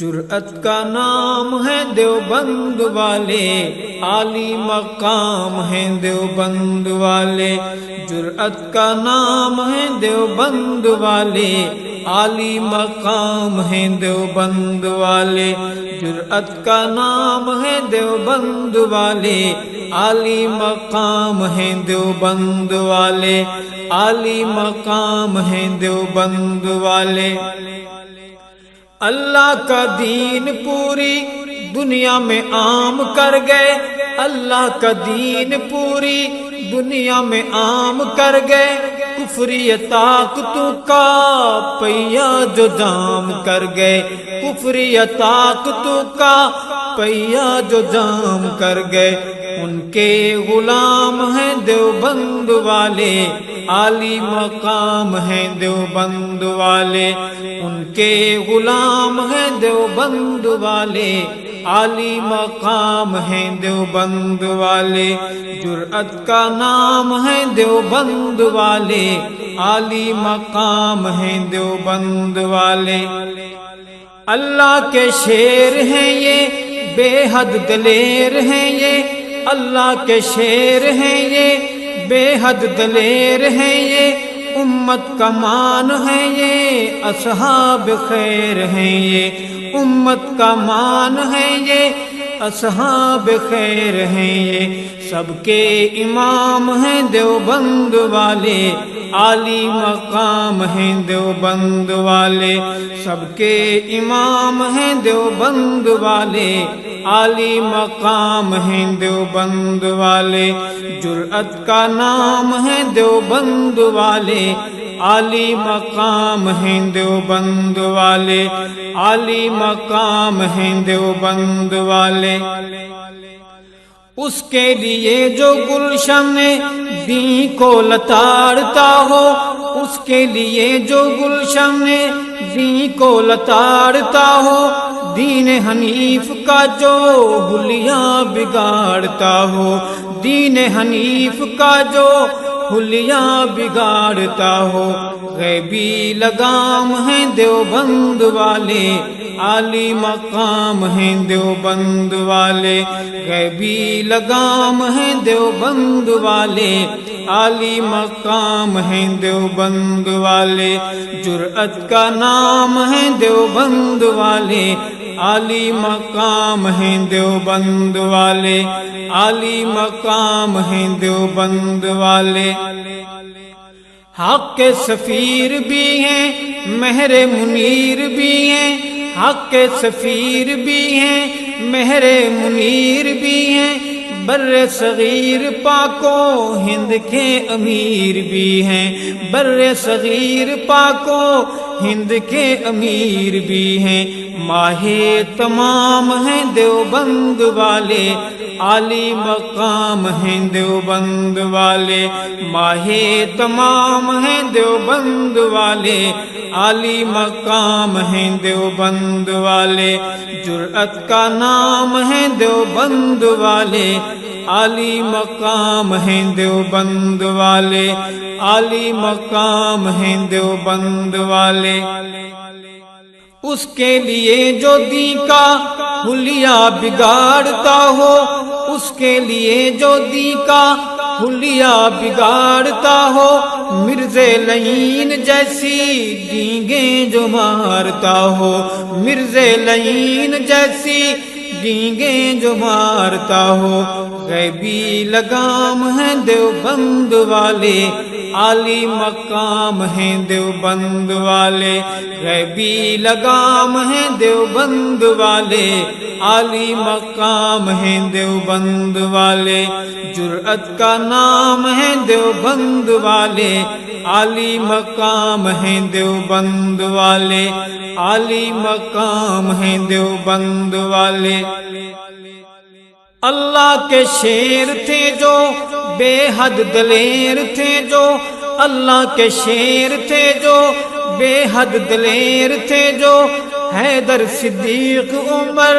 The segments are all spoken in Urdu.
جرأت کا نام ہے دیوبند والے، عالی مقام ہیں دیوبند والے۔ جرأت کا نام ہے دیوبند والے، عالی مقام ہیں دیوبند والے۔ جرأت کا نام ہے دیوبند والے، عالی مقام ہیں دیوبند والے، عالی مقام ہیں دیوبند والے۔ اللہ کا دین پوری دنیا میں عام کر گئے، اللہ کا دین پوری دنیا میں عام کر گئے۔ کفری طاقتوں کا پہیا جو جام کر گئے، کفری طاقتوں کا پہیا جو جام کر گئے۔ ان کے غلام ہیں دیوبند والے، عالی مقام ہیں دیوبند والے۔ ان کے غلام ہیں دیوبند والے، عالی مقام ہیں دیوبند والے۔ جرأت کا نام ہے دیوبند والے، عالی مقام ہیں دیوبند والے۔ اللہ کے شیر ہیں یہ، بے حد دلیر ہیں یہ، اللہ کے شیر ہیں یہ، بے حد دلیر ہیں یہ۔ امت کا مان ہے یہ، اصحاب خیر ہیں یہ، امت کا مان ہے یہ، اصحاب خیر ہیں یہ۔ سب کے امام ہیں دیوبند والے، عالی مقام ہیں دیوبند والے۔ سب کے امام ہیں دیوبند والے، عالی مقام ہیں دیوبند والے۔ جرأت کا نام ہے دیوبند والے، عالی مقام ہیں دیوبند والے، عالی مقام ہیں دیوبند والے۔ اس کے لیے جو گلشن دین کو لتاڑتا ہو، اس کے لیے جو گلشن دین کو لتاڑتا ہو، دین حنیف کا جو حلیہ بگاڑتا ہو، دین حنیف کا جو حلیہ بگاڑتا ہو۔ غیبی لگام ہیں دیوبند والے، عالی مقام ہیں دیوبند والے۔ غیبی لگام ہیں دیوبند والے، عالی مقام ہیں دیوبند والے۔ جرأت کا نام ہے دیوبند والے، عالی مقام ہیں دیوبند والے، عالی مقام ہیں دیوبند والے۔ حق کے سفیر بھی ہیں، مہر منیر بھی ہیں، حق کے سفیر بھی ہیں، مہر منیر بھی ہیں۔ بر صغیر پاک و ہند کے امیر بھی ہیں، بر صغیر پاک و ہند کے امیر بھی ہیں۔ ماہ تمام ہیں دیوبند والے، عالی مقام ہیں دیوبند والے۔ ماہ تمام ہیں دیوبند والے، عالی مقام ہیں دیوبند والے۔ جرأت کا نام ہے دیوبند والے، عالی مقام ہیں دیوبند والے، عالی مقام ہیں دیوبند والے۔ اس کے لیے جو دین کا حلیہ بگاڑتا ہو، اس کے لیے جو دین کا حلیہ بگاڑتا ہو، مرزا لعین جیسی ڈینگیں جو مارتا ہو، مرزا لعین جیسی ڈینگیں جو مارتا ہو۔ غیبی لگام ہیں دیوبند والے، عالی مقام ہیں دیوبند والے۔ غیبی لگام ہیں دیوبند والے، عالی مقام ہیں دیوبند والے۔ جرأت کا نام ہے دیوبند والے، عالی مقام ہیں دیوبند والے، عالی مقام ہیں دیوبند والے۔ اللہ کے شیر تھے جو، بے حد دلیر تھے جو، اللہ کے شیر تھے جو، بے حد دلیر تھے جو۔ حیدر صدیق عمر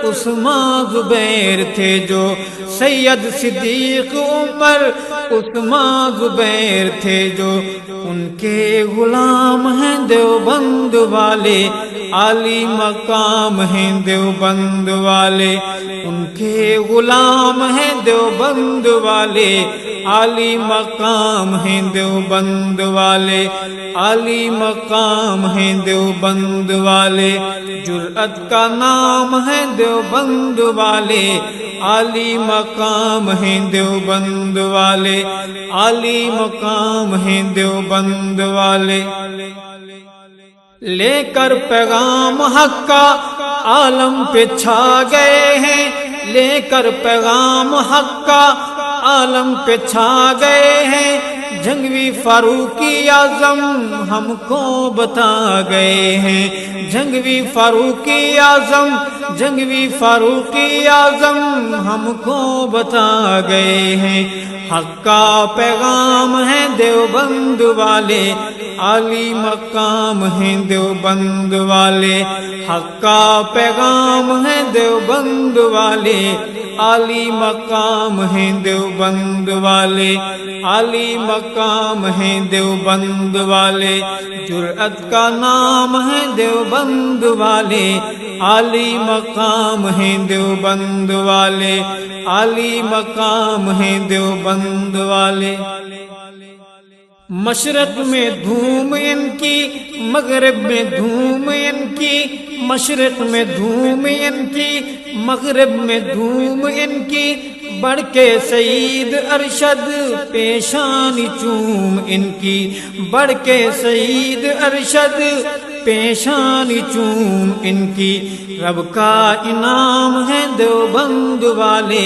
عثمان زبیر تھے جو، سید صدیق عمر عثمان زبیر تھے جو ان کے غلام ہیں دیوبند والے، عالی مقام ہیں دیوبند والے، ان کے غلام ہیں دیوبند والے، عالی مقام ہیں دیوبند والے، عالی مقام ہیں دیوبند والے، جرأت کا نام ہے دیوبند والے، عالی مقام ہیں دیوبند والے، عالی مقام ہیں دیوبند والے۔ لے کر پیغام حق کا عالم پہ چھا گئے ہیں، لے کر پیغام حق کا عالم پہ چھا گئے ہیں، جنگوی فاروقی اعظم ہم کو بتا گئے ہیں، جنگوی فاروقی اعظم، جنگوی فاروقی اعظم ہم کو بتا گئے ہیں، حق کا پیغام ہے دیوبند والے، عالی مقام ہیں دیوبند والے، حق کا پیغام ہے دیوبند والے، عالی مقام ہیں دیوبند والے، عالی مقام ہیں دیوبند والے، جرأت کا نام ہے دیوبند والے، عالی مقام ہیں دیوبند والے، عالی مقام ہیں دیوبند والے۔ مشرق میں دھوم ان کی، مغرب میں دھوم ان کی، مشرق میں دھوم ان کی، مغرب میں دھوم ان کی، بڑھ کے سعید ارشد پیشانی چوم ان کی، بڑھ کے سعید ارشد پیشانی چوم ان کی، رب کا انعام ہے دیوبند والے،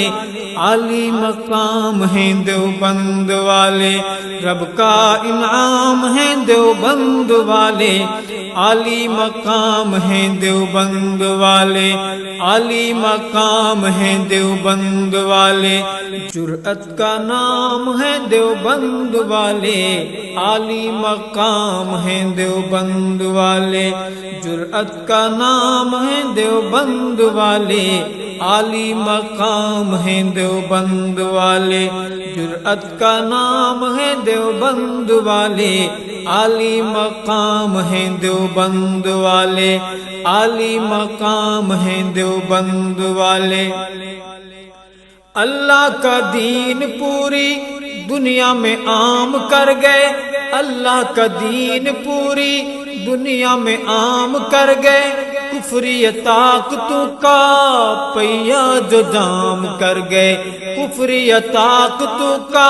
عالی مقام ہیں دیوبند والے، رب کا انعام ہے دیوبند والے، عالی مقام ہیں دیوبند والے، عالی مقام ہیں دیوبند والے، جرأت کا نام ہے دیوبند والے، عالی مقام ہیں دیوبند والے، جرأت کا نام ہے دیوبند والے، عالی مقام ہیں دیوبند والے، جرأت کا نام ہے دیوبند والے، عالی مقام ہیں دیوبند والے، عالی مقام ہیں دیوبند والے۔ اللہ کا دین پوری دنیا میں عام کر گئے، اللہ کا دین پوری دنیا میں عام کر گئے، کفری طاقتوں کا پہیا جو جام کر گئے، کفری طاقتوں کا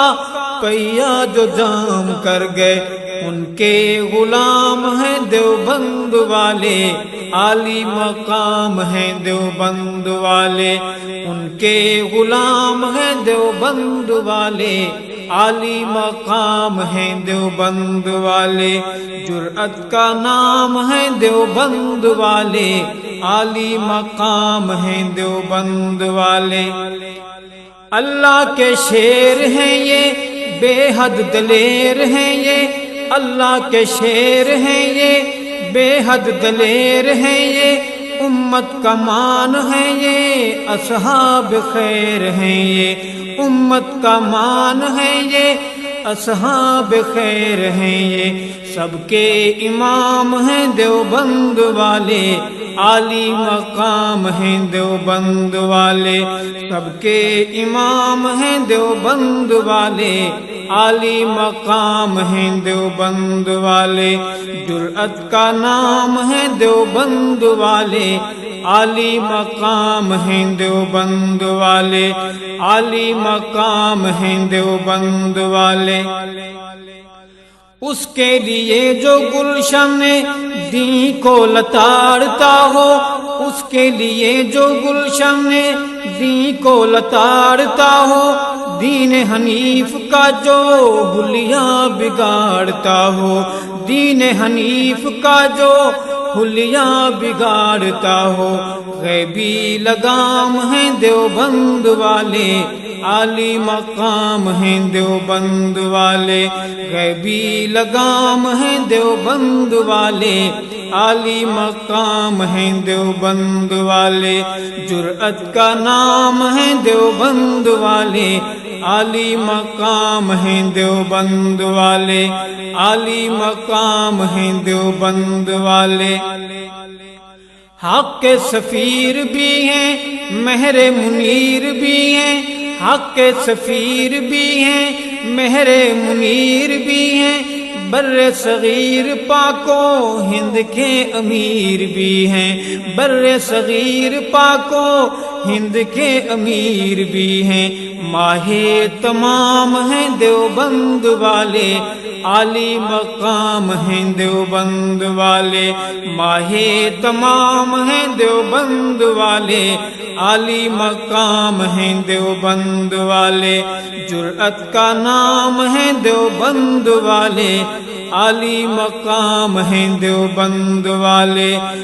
پہیا جو جام کر گئے، ان کے غلام ہیں دیوبند والے، عالی مقام ہیں دیوبند والے، ان کے غلام ہیں دیوبند والے، عالی مقام ہیں دیوبند والے، جرأت کا نام ہے دیوبند والے، عالی مقام ہیں دیوبند والے۔ اللہ کے شیر ہیں یہ، بے حد دلیر ہیں یہ، اللہ کے شیر ہیں یہ، بے حد دلیر ہیں یہ، امت کا مان ہے یہ، اصحاب خیر ہیں یہ، امت کا مان ہے یہ، اصحاب خیر ہیں یہ، سب کے امام ہیں دیوبند والے، عالی مقام ہیں دیوبند والے، سب کے امام ہیں دیوبند والے، عالی مقام ہیں دیوبند والے، جرأت کا نام ہے دیوبند والے، عالی مقام ہیں دیوبند والے، عالی مقام ہیں دیوبند والے۔ اس کے لیے جو گلشن دین کو لتاڑتا ہو، اس کے لیے جو گلشن دین کو لتاڑتا ہو، دین حنیف کا جو حلیہ بگاڑتا ہو، دین حنیف کا جو حلیہ بگاڑتا ہو، غیبی لگام ہیں دیوبند والے، عالی مقام ہیں دیوبند والے، غیبی لگام ہیں دیوبند والے، عالی مقام ہیں دیوبند والے، جرأت کا نام ہے دیوبند والے، عالی مقام ہیں دیوبند والے، عالی مقام ہیں دیوبند والے۔ حق کے سفیر بھی ہیں، مہر منیر بھی ہیں، حق کے سفیر بھی ہیں، مہر منیر بھی ہیں، بر صغیر پاک و ہند کے امیر بھی ہیں، بر صغیر پاک و ہند کے امیر بھی ہیں۔ ماہ تمام ہیں دیوبند والے، عالی مقام ہیں دیوبند والے، ماہ تمام ہیں دیوبند والے، عالی مقام ہیں دیوبند والے۔ جرأت کا نام ہے دیوبند والے، عالی مقام ہیں دیوبند والے۔